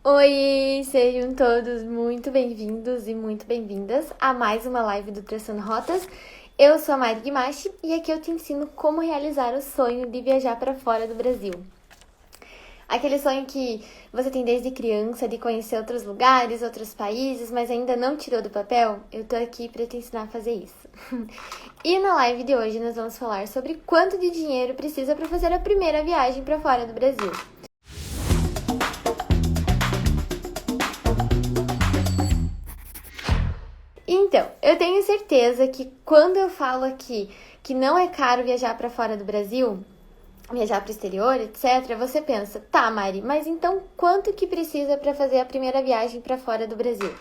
Oi, sejam todos muito bem-vindos e muito bem-vindas a mais uma live do Traçando Rotas. Eu sou a Mari Guimachi e aqui eu te ensino como realizar o sonho de viajar para fora do Brasil. Aquele sonho que você tem desde criança de conhecer outros lugares, outros países, mas ainda não tirou do papel, eu tô aqui para te ensinar a fazer isso. E na live de hoje nós vamos falar sobre quanto de dinheiro precisa para fazer a primeira viagem para fora do Brasil. Então, eu tenho certeza que quando eu falo aqui que não é caro viajar para fora do Brasil, viajar para o exterior, etc., você pensa, tá, Mari, mas então quanto que precisa para fazer a primeira viagem para fora do Brasil?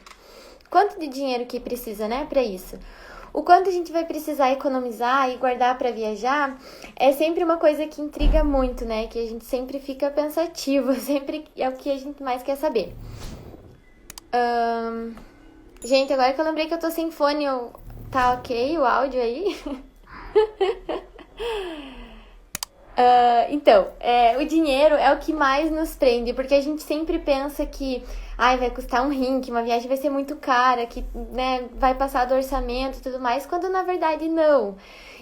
Quanto de dinheiro que precisa, né, para isso? O quanto a gente vai precisar economizar e guardar para viajar é sempre uma coisa que intriga muito, né? Que a gente sempre fica pensativo, sempre é o que a gente mais quer saber. Gente, agora que eu lembrei que eu tô sem fone, tá ok o áudio aí? Então, o dinheiro é o que mais nos prende, porque a gente sempre pensa que vai custar um rim, que uma viagem vai ser muito cara, que né, vai passar do orçamento e tudo mais, quando na verdade não.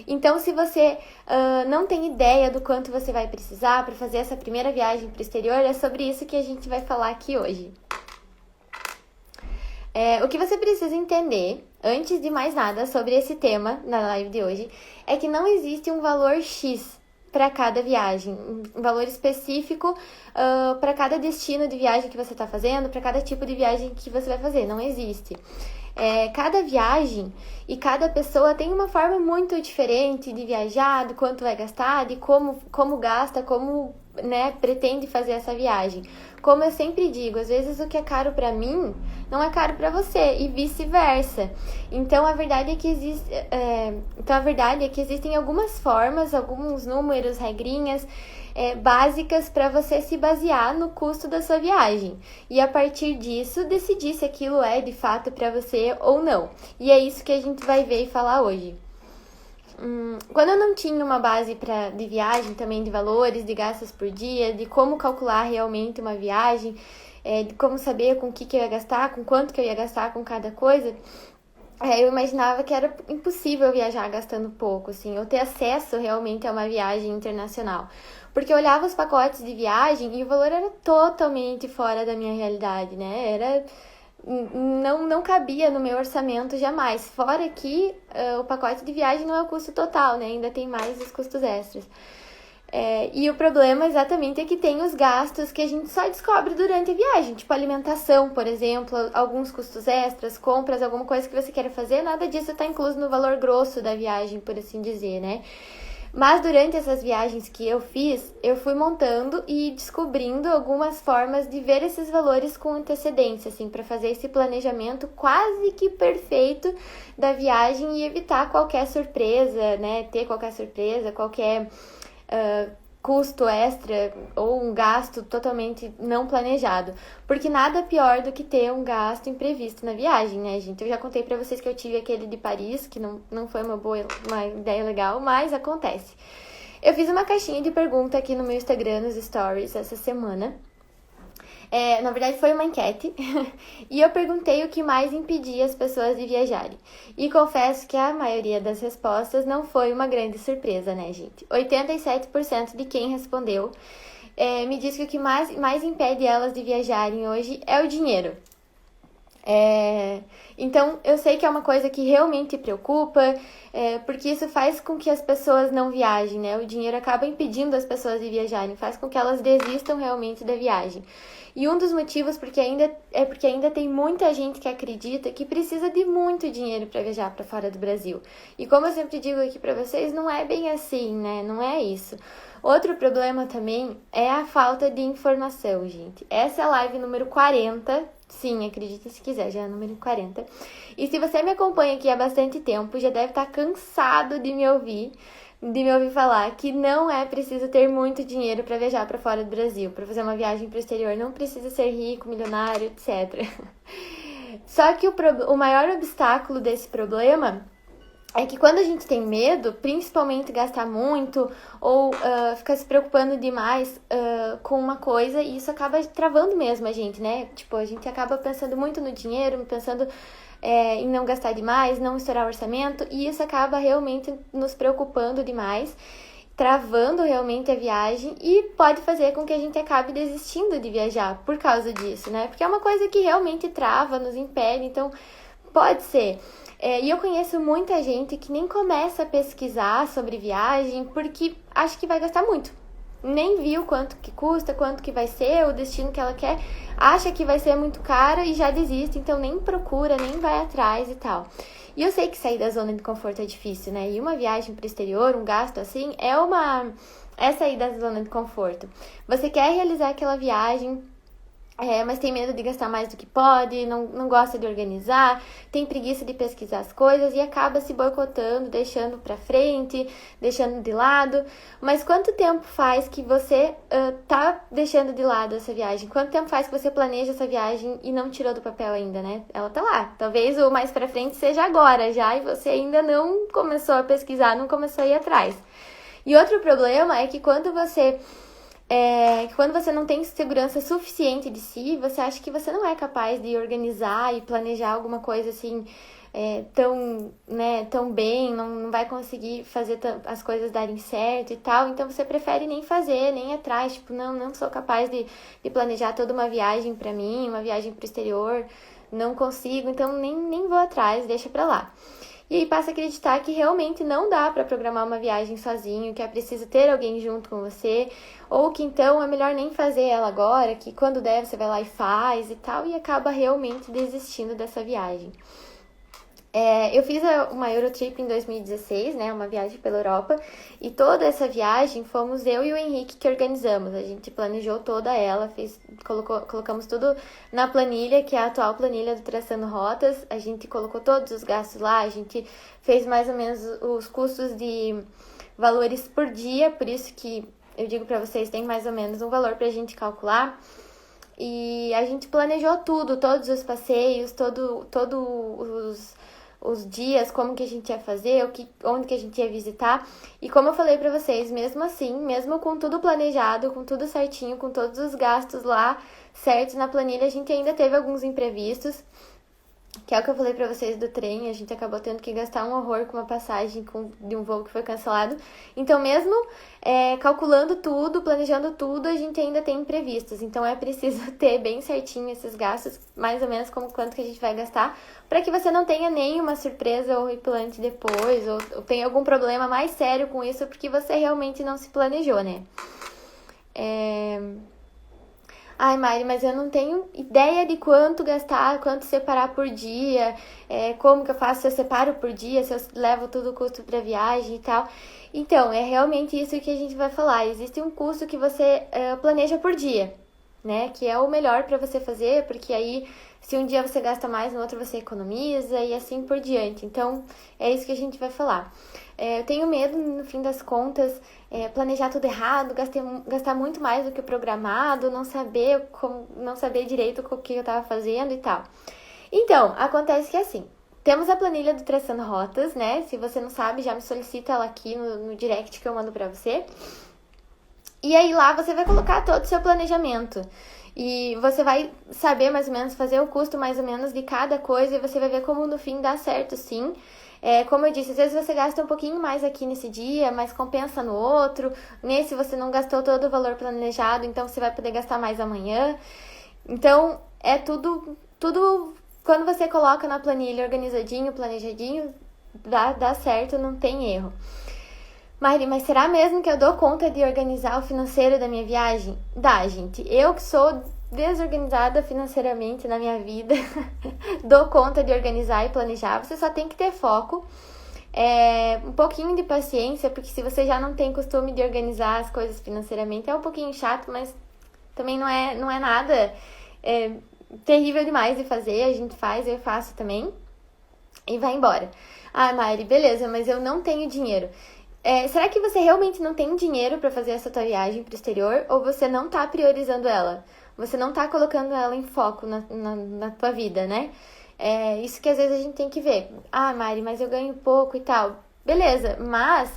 Então, se você não tem ideia do quanto você vai precisar para fazer essa primeira viagem para o exterior, é sobre isso que a gente vai falar aqui hoje. O que você precisa entender, antes de mais nada, sobre esse tema na live de hoje, é que não existe um valor X para cada viagem, um valor específico para cada destino de viagem que você está fazendo, para cada tipo de viagem que você vai fazer, não existe. Cada viagem e cada pessoa tem uma forma muito diferente de viajar, de quanto vai gastar, de como gasta, como né, pretende fazer essa viagem. Como eu sempre digo, às vezes o que é caro para mim não é caro para você e vice-versa. Então a verdade é que existem algumas formas, alguns números, regrinhas básicas para você se basear no custo da sua viagem e a partir disso decidir se aquilo é de fato para você ou não. E é isso que a gente vai ver e falar hoje. Quando eu não tinha uma base de viagem também, de valores, de gastos por dia, de como calcular realmente uma viagem, de como saber com o que eu ia gastar, com quanto que eu ia gastar com cada coisa, eu imaginava que era impossível viajar gastando pouco, assim, ou ter acesso realmente a uma viagem internacional. Porque eu olhava os pacotes de viagem e o valor era totalmente fora da minha realidade, né? Não cabia no meu orçamento jamais. Fora que o pacote de viagem não é o custo total, né? Ainda tem mais os custos extras. E o problema exatamente é que tem os gastos que a gente só descobre durante a viagem, tipo alimentação, por exemplo, alguns custos extras, compras, alguma coisa que você queira fazer, nada disso está incluso no valor grosso da viagem, por assim dizer, né? Mas durante essas viagens que eu fiz, eu fui montando e descobrindo algumas formas de ver esses valores com antecedência, assim, para fazer esse planejamento quase que perfeito da viagem e evitar qualquer surpresa, né? Ter qualquer surpresa, qualquer custo extra ou um gasto totalmente não planejado. Porque nada pior do que ter um gasto imprevisto na viagem, né, gente? Eu já contei pra vocês que eu tive aquele de Paris, que não foi uma ideia legal, mas acontece. Eu fiz uma caixinha de pergunta aqui no meu Instagram, nos stories, essa semana. Na verdade, foi uma enquete. E eu perguntei o que mais impedia as pessoas de viajarem. E confesso que a maioria das respostas não foi uma grande surpresa, né, gente? 87% de quem respondeu me disse que o que mais impede elas de viajarem hoje é o dinheiro. Então, eu sei que é uma coisa que realmente preocupa, porque isso faz com que as pessoas não viajem, né? O dinheiro acaba impedindo as pessoas de viajarem, faz com que elas desistam realmente da viagem. E um dos motivos porque ainda tem muita gente que acredita que precisa de muito dinheiro para viajar para fora do Brasil. E como eu sempre digo aqui para vocês, não é bem assim, né? Não é isso. Outro problema também é a falta de informação, gente. Essa é a live número 40. Sim, acredite se quiser, já é número 40. E se você me acompanha aqui há bastante tempo, já deve estar cansado de me ouvir falar que não é preciso ter muito dinheiro para viajar para fora do Brasil, para fazer uma viagem para o exterior, não precisa ser rico, milionário, etc. Só que o maior obstáculo desse problema é que quando a gente tem medo, principalmente gastar muito ou ficar se preocupando demais com uma coisa, e isso acaba travando mesmo a gente, né? Tipo, a gente acaba pensando muito no dinheiro, pensando em não gastar demais, não estourar o orçamento, e isso acaba realmente nos preocupando demais, travando realmente a viagem e pode fazer com que a gente acabe desistindo de viajar por causa disso, né? Porque é uma coisa que realmente trava, nos impede, então pode ser. E eu conheço muita gente que nem começa a pesquisar sobre viagem porque acha que vai gastar muito. Nem viu quanto que custa, quanto que vai ser, o destino que ela quer, acha que vai ser muito caro e já desiste, então nem procura, nem vai atrás e tal. E eu sei que sair da zona de conforto é difícil, né? E uma viagem para o exterior, um gasto assim, é sair da zona de conforto. Você quer realizar aquela viagem, mas tem medo de gastar mais do que pode, não gosta de organizar, tem preguiça de pesquisar as coisas e acaba se boicotando, deixando pra frente, deixando de lado. Mas quanto tempo faz que você tá deixando de lado essa viagem? Quanto tempo faz que você planeja essa viagem e não tirou do papel ainda, né? Ela tá lá. Talvez o mais pra frente seja agora já e você ainda não começou a pesquisar, não começou a ir atrás. E outro problema é que quando você não tem segurança suficiente de si, você acha que você não é capaz de organizar e planejar alguma coisa assim tão bem, não vai conseguir fazer as coisas darem certo e tal, então você prefere nem fazer, nem ir atrás, tipo, não sou capaz de planejar toda uma viagem pra mim, uma viagem pro exterior, não consigo, então nem vou atrás, deixa pra lá. E aí passa a acreditar que realmente não dá para programar uma viagem sozinho, que é preciso ter alguém junto com você, ou que então é melhor nem fazer ela agora, que quando der você vai lá e faz e tal, e acaba realmente desistindo dessa viagem. Eu fiz uma Eurotrip em 2016, né, uma viagem pela Europa, e toda essa viagem fomos eu e o Henrique que organizamos. A gente planejou toda ela, colocamos tudo na planilha, que é a atual planilha do Traçando Rotas. A gente colocou todos os gastos lá, a gente fez mais ou menos os custos de valores por dia, por isso que eu digo para vocês, tem mais ou menos um valor pra gente calcular. E a gente planejou tudo, todos os passeios, os dias, como que a gente ia fazer, onde que a gente ia visitar. E como eu falei pra vocês, mesmo assim, mesmo com tudo planejado, com tudo certinho, com todos os gastos lá certos na planilha, a gente ainda teve alguns imprevistos, que é o que eu falei pra vocês do trem, a gente acabou tendo que gastar um horror com uma passagem de um voo que foi cancelado. Então, mesmo calculando tudo, planejando tudo, a gente ainda tem imprevistos. Então, é preciso ter bem certinho esses gastos, mais ou menos como quanto que a gente vai gastar, para que você não tenha nenhuma surpresa horripilante depois, ou tenha algum problema mais sério com isso, porque você realmente não se planejou, né? Ai, Mari, mas eu não tenho ideia de quanto gastar, quanto separar por dia, como que eu faço, se eu separo por dia, se eu levo todo o custo para viagem e tal. Então, é realmente isso que a gente vai falar. Existe um custo que você planeja por dia, né? Que é o melhor para você fazer, porque aí, se um dia você gasta mais, no outro você economiza e assim por diante. Então, é isso que a gente vai falar. Eu tenho medo, no fim das contas, planejar tudo errado, gastar muito mais do que o programado, não saber direito o que eu estava fazendo e tal. Então, acontece que assim, temos a planilha do Traçando Rotas, né? Se você não sabe, já me solicita ela aqui no direct que eu mando pra você. E aí lá você vai colocar todo o seu planejamento. E você vai saber mais ou menos, fazer o custo mais ou menos de cada coisa e você vai ver como no fim dá certo, sim. Como eu disse, às vezes você gasta um pouquinho mais aqui nesse dia, mas compensa no outro. Nesse você não gastou todo o valor planejado, então você vai poder gastar mais amanhã. Então, é tudo quando você coloca na planilha organizadinho, planejadinho, dá certo, não tem erro. Mari, mas será mesmo que eu dou conta de organizar o financeiro da minha viagem? Dá, gente. Eu que sou desorganizada financeiramente na minha vida, dou conta de organizar e planejar. Você só tem que ter foco, um pouquinho de paciência, porque se você já não tem costume de organizar as coisas financeiramente, é um pouquinho chato, mas também não é nada terrível demais de fazer. A gente faz, eu faço também e vai embora. Ah, Mari, beleza, mas eu não tenho dinheiro. Será que você realmente não tem dinheiro para fazer essa tua viagem pro exterior ou você não tá priorizando ela? Você não tá colocando ela em foco na tua vida, né? Isso que às vezes a gente tem que ver. Ah, Mari, mas eu ganho pouco e tal. Beleza, mas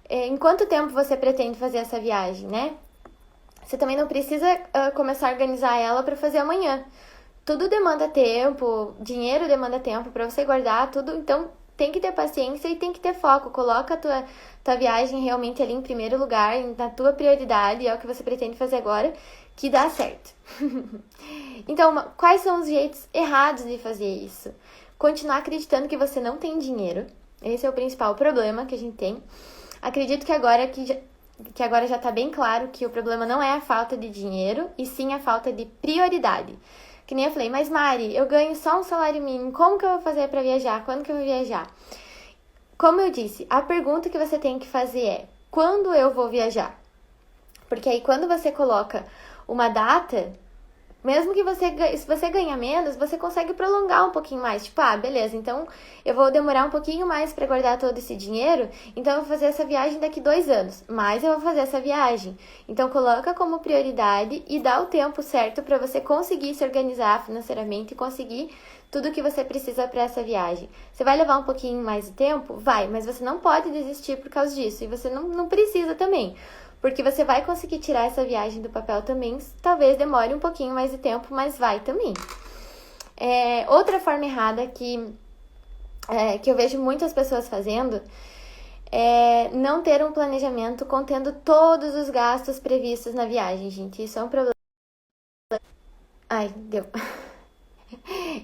em quanto tempo você pretende fazer essa viagem, né? Você também não precisa começar a organizar ela para fazer amanhã. Tudo demanda tempo, dinheiro demanda tempo para você guardar tudo, então tem que ter paciência e tem que ter foco. Coloca a tua viagem realmente ali em primeiro lugar, na tua prioridade, é o que você pretende fazer agora, que dá certo. Então, quais são os jeitos errados de fazer isso? Continuar acreditando que você não tem dinheiro. Esse é o principal problema que a gente tem. Acredito que agora já tá bem claro que o problema não é a falta de dinheiro, e sim a falta de prioridade. Que nem eu falei, mas Mari, eu ganho só um salário mínimo, como que eu vou fazer para viajar? Quando que eu vou viajar? Como eu disse, a pergunta que você tem que fazer é, quando eu vou viajar? Porque aí quando você coloca uma data, mesmo que se você ganha menos, você consegue prolongar um pouquinho mais. Tipo, beleza, então eu vou demorar um pouquinho mais para guardar todo esse dinheiro, então eu vou fazer essa viagem daqui 2 anos, mas eu vou fazer essa viagem. Então coloca como prioridade e dá o tempo certo para você conseguir se organizar financeiramente e conseguir tudo que você precisa para essa viagem. Você vai levar um pouquinho mais de tempo? Vai, mas você não pode desistir por causa disso, e você não precisa também. Porque você vai conseguir tirar essa viagem do papel também, talvez demore um pouquinho mais de tempo, mas vai também. Outra forma errada que eu vejo muitas pessoas fazendo é não ter um planejamento contendo todos os gastos previstos na viagem, gente. Isso é um problema. Ai, deu.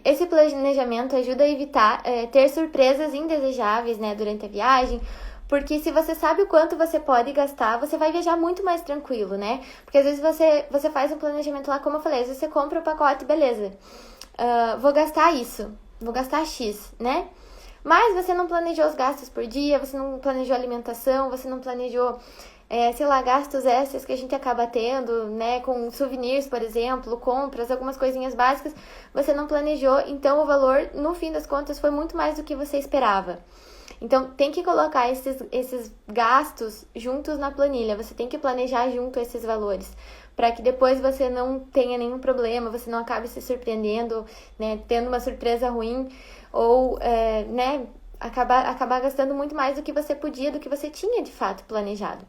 Esse planejamento ajuda a evitar ter surpresas indesejáveis, né, durante a viagem. Porque se você sabe o quanto você pode gastar, você vai viajar muito mais tranquilo, né? Porque às vezes você faz um planejamento lá, como eu falei, às vezes você compra o pacote, beleza. Vou gastar isso, vou gastar X, né? Mas você não planejou os gastos por dia, você não planejou alimentação, você não planejou, sei lá, gastos extras que a gente acaba tendo, né? Com souvenirs, por exemplo, compras, algumas coisinhas básicas, você não planejou, então o valor, no fim das contas, foi muito mais do que você esperava. Então, tem que colocar esses gastos juntos na planilha. Você tem que planejar junto esses valores, para que depois você não tenha nenhum problema, você não acabe se surpreendendo, né, tendo uma surpresa ruim, ou, né, acabar gastando muito mais do que você podia, do que você tinha de fato planejado.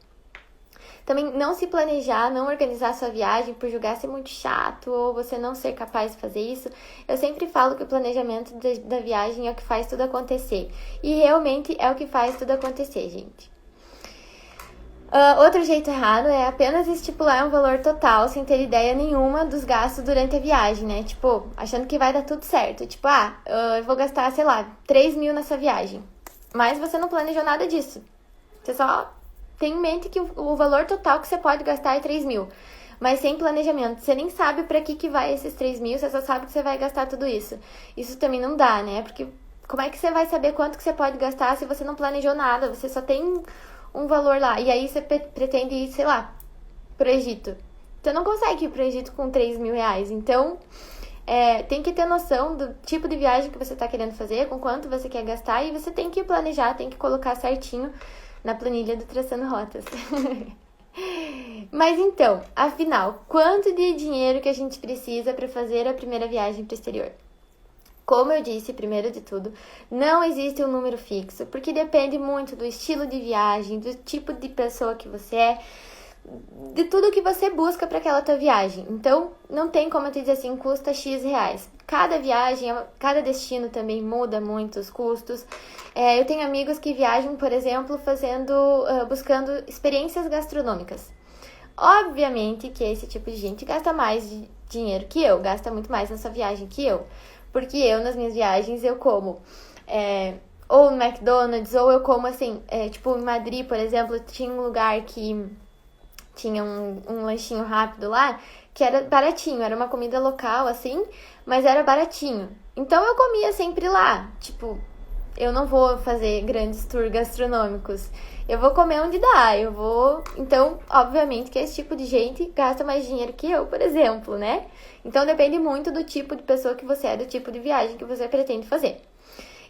Também não se planejar, não organizar sua viagem por julgar ser muito chato ou você não ser capaz de fazer isso. Eu sempre falo que o planejamento da viagem é o que faz tudo acontecer. E realmente é o que faz tudo acontecer, gente. Outro jeito errado é apenas estipular um valor total sem ter ideia nenhuma dos gastos durante a viagem, né? Tipo, achando que vai dar tudo certo. Tipo, eu vou gastar, sei lá, 3 mil nessa viagem. Mas você não planejou nada disso. Você só tem em mente que o valor total que você pode gastar é 3 mil. Mas sem planejamento. Você nem sabe pra que vai esses 3 mil, você só sabe que você vai gastar tudo isso. Isso também não dá, né? Porque como é que você vai saber quanto que você pode gastar se você não planejou nada? Você só tem um valor lá. E aí você pretende ir, sei lá, pro Egito. Você não consegue ir pro Egito com 3 mil reais. Então, tem que ter noção do tipo de viagem que você tá querendo fazer, com quanto você quer gastar. E você tem que planejar, tem que colocar certinho na planilha do Traçando Rotas. Mas então, afinal, quanto de dinheiro que a gente precisa para fazer a primeira viagem para o exterior? Como eu disse, primeiro de tudo, não existe um número fixo, porque depende muito do estilo de viagem, do tipo de pessoa que você é, de tudo que você busca para aquela tua viagem. Então, não tem como eu te dizer assim, custa X reais. Cada viagem, cada destino também muda muito os custos. Eu tenho amigos que viajam, por exemplo, buscando experiências gastronômicas. Obviamente que esse tipo de gente gasta mais dinheiro que eu, gasta muito mais nessa viagem que eu. Porque eu, nas minhas viagens, eu como ou no McDonald's, ou eu como assim, tipo em Madrid, por exemplo, tinha um lugar que tinha um lanchinho rápido lá, que era baratinho, era uma comida local, assim, mas era baratinho. Então eu comia sempre lá, tipo, eu não vou fazer grandes tours gastronômicos, eu vou comer onde dá, Então, obviamente que esse tipo de gente gasta mais dinheiro que eu, por exemplo, né? Então depende muito do tipo de pessoa que você é, do tipo de viagem que você pretende fazer.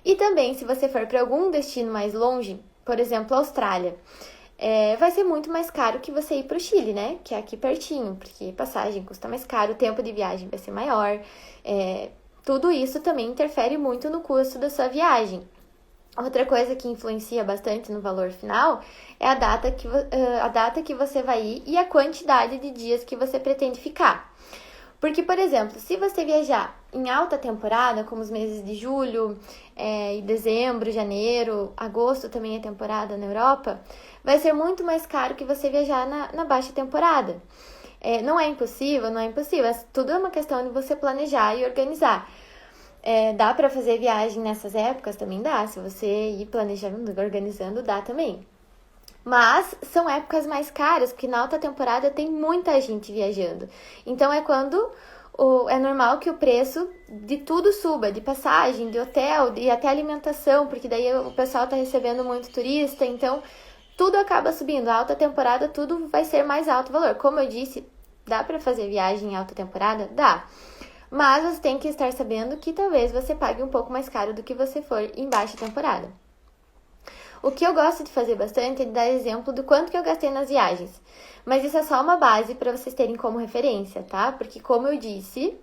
E também, se você for para algum destino mais longe, por exemplo, Austrália, vai ser muito mais caro que você ir para o Chile, né? Que é aqui pertinho, porque passagem custa mais caro, o tempo de viagem vai ser maior, tudo isso também interfere muito no custo da sua viagem. Outra coisa que influencia bastante no valor final é a data que você vai ir e a quantidade de dias que você pretende ficar. Porque, por exemplo, se você viajar em alta temporada, como os meses de julho, e dezembro, janeiro, agosto também é temporada na Europa, vai ser muito mais caro que você viajar na baixa temporada. Não é impossível, tudo é uma questão de você planejar e organizar. Dá para fazer viagem nessas épocas? Também dá. Se você ir planejando, organizando, dá também. Mas são épocas mais caras, porque na alta temporada tem muita gente viajando. Então é quando é normal que o preço de tudo suba, de passagem, de hotel e até alimentação, porque daí o pessoal tá recebendo muito turista, então tudo acaba subindo. A alta temporada tudo vai ser mais alto o valor. Como eu disse, dá para fazer viagem em alta temporada? Dá. Mas você tem que estar sabendo que talvez você pague um pouco mais caro do que você for em baixa temporada. O que eu gosto de fazer bastante é de dar exemplo do quanto que eu gastei nas viagens. Mas isso é só uma base para vocês terem como referência, tá? Porque como eu disse,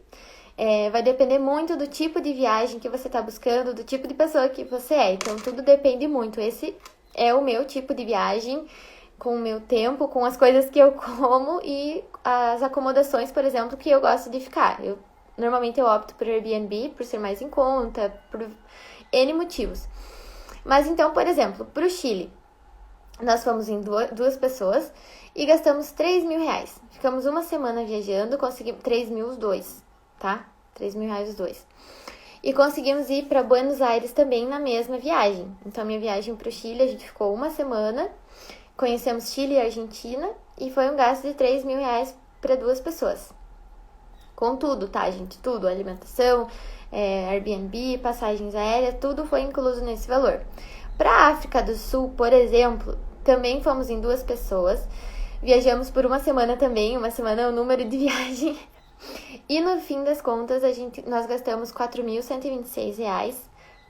vai depender muito do tipo de viagem que você está buscando, do tipo de pessoa que você é. Então tudo depende muito. Esse é o meu tipo de viagem, com o meu tempo, com as coisas que eu como e as acomodações, por exemplo, que eu gosto de ficar. Normalmente eu opto por Airbnb, por ser mais em conta, por N motivos. Mas então, por exemplo, para o Chile, nós fomos em duas pessoas e gastamos 3 mil reais. Ficamos uma semana viajando, conseguimos 3 mil os dois, tá? 3 mil reais os dois. E conseguimos ir para Buenos Aires também na mesma viagem. Então, minha viagem para o Chile, a gente ficou uma semana, conhecemos Chile e Argentina e foi um gasto de 3 mil reais para duas pessoas. Com tudo, tá, gente? Tudo, alimentação, Airbnb, passagens aéreas, tudo foi incluso nesse valor. Para a África do Sul, por exemplo, também fomos em duas pessoas. Viajamos por uma semana também, uma semana é o número de viagem. E no fim das contas, nós gastamos R$ 4.126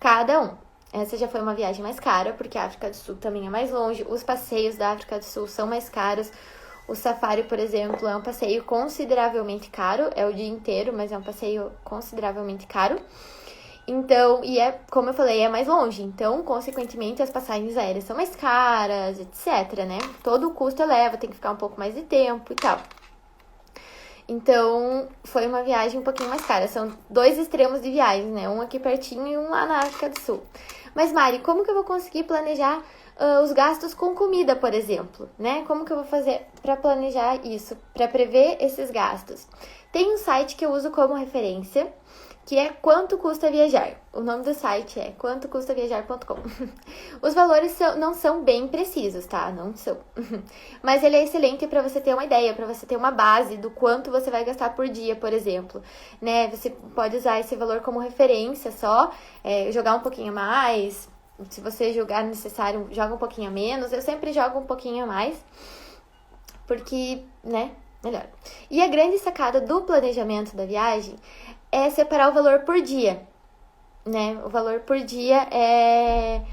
cada um. Essa já foi uma viagem mais cara, porque a África do Sul também é mais longe. Os passeios da África do Sul são mais caros. O safari, por exemplo, é um passeio consideravelmente caro. É o dia inteiro, mas é um passeio consideravelmente caro. Então, como eu falei, é mais longe. Então, consequentemente, as passagens aéreas são mais caras, etc, né? Todo o custo eleva, tem que ficar um pouco mais de tempo e tal. Então, foi uma viagem um pouquinho mais cara. São dois extremos de viagem, né? Um aqui pertinho e um lá na África do Sul. Mas, Mari, como que eu vou conseguir planejar os gastos com comida, por exemplo, né? Como que eu vou fazer para planejar isso, para prever esses gastos? Tem um site que eu uso como referência, que é Quanto Custa Viajar. O nome do site é quantocustaviajar.com. Os valores não são bem precisos, tá? Não são. Mas ele é excelente para você ter uma ideia, para você ter uma base do quanto você vai gastar por dia, por exemplo. Né? Você pode usar esse valor como referência só, jogar um pouquinho a mais. Se você julgar necessário, joga um pouquinho a menos. Eu sempre jogo um pouquinho a mais, porque, né, melhor. E a grande sacada do planejamento da viagem é separar o valor por dia, né? O valor por dia é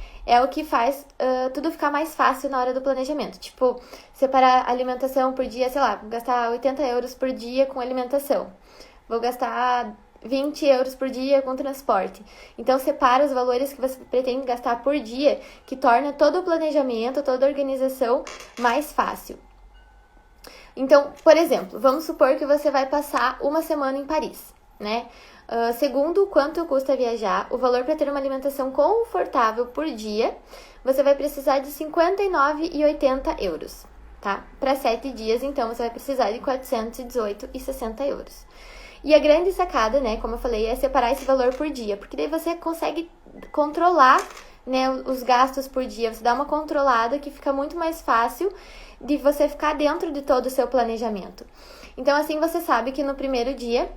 o que faz tudo ficar mais fácil na hora do planejamento. Tipo, separar alimentação por dia, sei lá, vou gastar 80 euros por dia com alimentação. Vou gastar 20 euros por dia com transporte. Então, separa os valores que você pretende gastar por dia, que torna todo o planejamento, toda a organização mais fácil. Então, por exemplo, vamos supor que você vai passar uma semana em Paris, né? Segundo quanto custa viajar, o valor para ter uma alimentação confortável por dia, você vai precisar de 59,80 euros, tá? Para 7 dias, então, você vai precisar de 418,60 euros. E a grande sacada, né, como eu falei, é separar esse valor por dia, porque daí você consegue controlar, né, os gastos por dia. Você dá uma controlada que fica muito mais fácil de você ficar dentro de todo o seu planejamento. Então, assim, você sabe que no primeiro dia,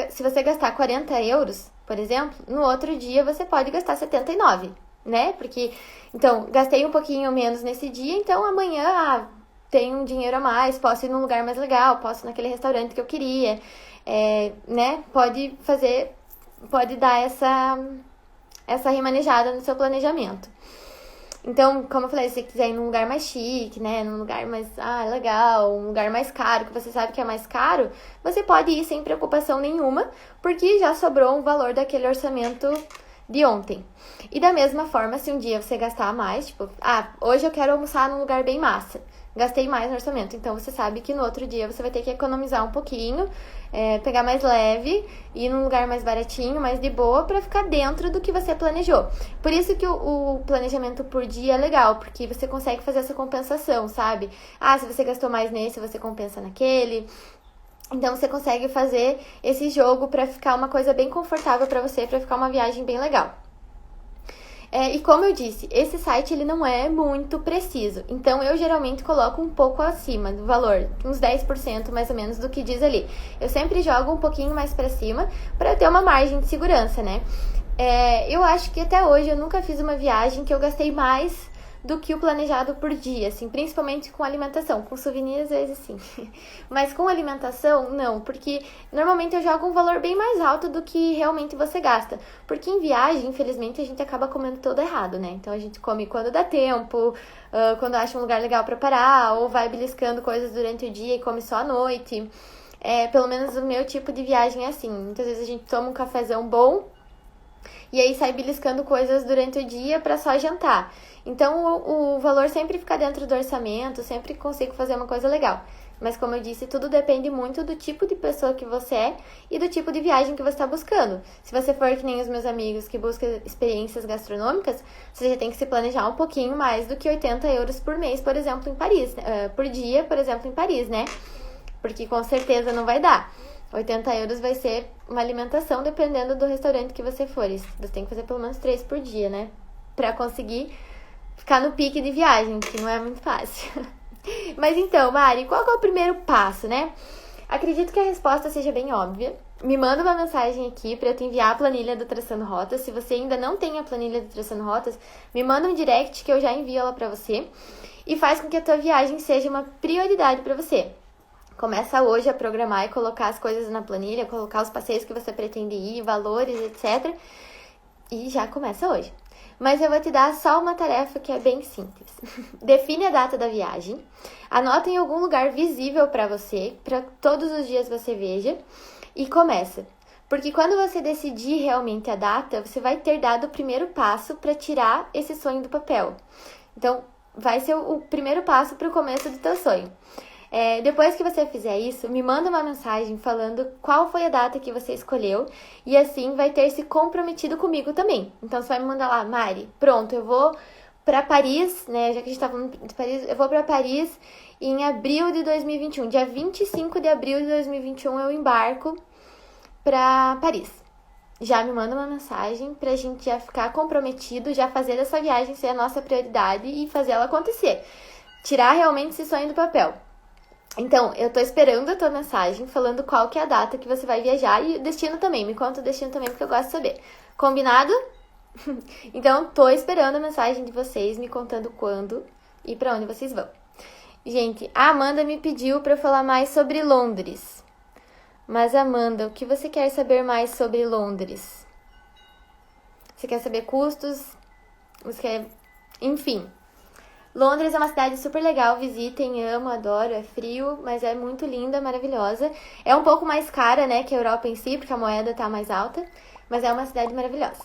se você gastar 40 euros, por exemplo, no outro dia você pode gastar 79, né? Porque, então, gastei um pouquinho menos nesse dia, então amanhã, tenho um dinheiro a mais, posso ir num lugar mais legal, posso ir naquele restaurante que eu queria, né? Pode dar essa remanejada no seu planejamento. Então, como eu falei, se você quiser ir num lugar mais chique, né? Num lugar mais, legal, um lugar mais caro, que você sabe que é mais caro, você pode ir sem preocupação nenhuma, porque já sobrou um valor daquele orçamento de ontem. E da mesma forma, se um dia você gastar mais, tipo, hoje eu quero almoçar num lugar bem massa, gastei mais no orçamento, então você sabe que no outro dia você vai ter que economizar um pouquinho, pegar mais leve, ir num lugar mais baratinho, mais de boa, pra ficar dentro do que você planejou. Por isso que o planejamento por dia é legal, porque você consegue fazer essa compensação, sabe? Se você gastou mais nesse, você compensa naquele. Então você consegue fazer esse jogo pra ficar uma coisa bem confortável pra você, pra ficar uma viagem bem legal. E como eu disse, esse site ele não é muito preciso. Então eu geralmente coloco um pouco acima do valor, uns 10% mais ou menos do que diz ali. Eu sempre jogo um pouquinho mais pra cima pra ter uma margem de segurança, né? Eu acho que até hoje eu nunca fiz uma viagem que eu gastei mais do que o planejado por dia, assim, principalmente com alimentação. Com souvenir, às vezes, sim. Mas com alimentação, não, porque normalmente eu jogo um valor bem mais alto do que realmente você gasta. Porque em viagem, infelizmente, a gente acaba comendo todo errado, né? Então a gente come quando dá tempo, quando acha um lugar legal pra parar, ou vai beliscando coisas durante o dia e come só à noite. Pelo menos o meu tipo de viagem é assim. Muitas vezes a gente toma um cafezão bom e aí sai beliscando coisas durante o dia pra só jantar. Então, o valor sempre fica dentro do orçamento, sempre consigo fazer uma coisa legal. Mas, como eu disse, tudo depende muito do tipo de pessoa que você é e do tipo de viagem que você está buscando. Se você for que nem os meus amigos que buscam experiências gastronômicas, você já tem que se planejar um pouquinho mais do que 80 euros por mês, por exemplo, em Paris. Por dia, por exemplo, em Paris, né? Porque com certeza não vai dar. 80 euros vai ser uma alimentação, dependendo do restaurante que você for. Você tem que fazer pelo menos 3 por dia, né? Pra conseguir ficar no pique de viagem, que não é muito fácil. Mas então, Mari, qual que é o primeiro passo, né? Acredito que a resposta seja bem óbvia. Me manda uma mensagem aqui para eu te enviar a planilha do Traçando Rotas. Se você ainda não tem a planilha do Traçando Rotas, me manda um direct que eu já envio ela para você. E faz com que a tua viagem seja uma prioridade para você. Começa hoje a programar e colocar as coisas na planilha, colocar os passeios que você pretende ir, valores, etc. E já começa hoje. Mas eu vou te dar só uma tarefa que é bem simples. Define a data da viagem, anota em algum lugar visível para você, para todos os dias você veja, e começa. Porque quando você decidir realmente a data, você vai ter dado o primeiro passo para tirar esse sonho do papel. Então, vai ser o primeiro passo para o começo do teu sonho. Depois que você fizer isso, me manda uma mensagem falando qual foi a data que você escolheu e assim vai ter se comprometido comigo também. Então você vai me mandar lá, Mari, pronto, eu vou pra Paris, né? Já que a gente tá falando de Paris, eu vou pra Paris em abril de 2021. Dia 25 de abril de 2021 eu embarco pra Paris. Já me manda uma mensagem pra gente já ficar comprometido, já fazer essa viagem ser a nossa prioridade e fazer ela acontecer. Tirar realmente esse sonho do papel. Então, eu tô esperando a tua mensagem falando qual que é a data que você vai viajar e o destino também. Me conta o destino também, porque eu gosto de saber. Combinado? Então, tô esperando a mensagem de vocês me contando quando e pra onde vocês vão. Gente, a Amanda me pediu pra eu falar mais sobre Londres. Mas, Amanda, o que você quer saber mais sobre Londres? Você quer saber custos? Você quer... Enfim... Londres é uma cidade super legal, visitem, amo, adoro, é frio, mas é muito linda, maravilhosa. É um pouco mais cara, né, que a Europa em si, porque a moeda tá mais alta, mas é uma cidade maravilhosa.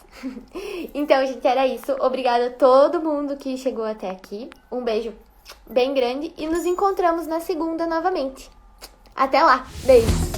Então, gente, era isso. Obrigada a todo mundo que chegou até aqui. Um beijo bem grande e nos encontramos na segunda novamente. Até lá, beijo!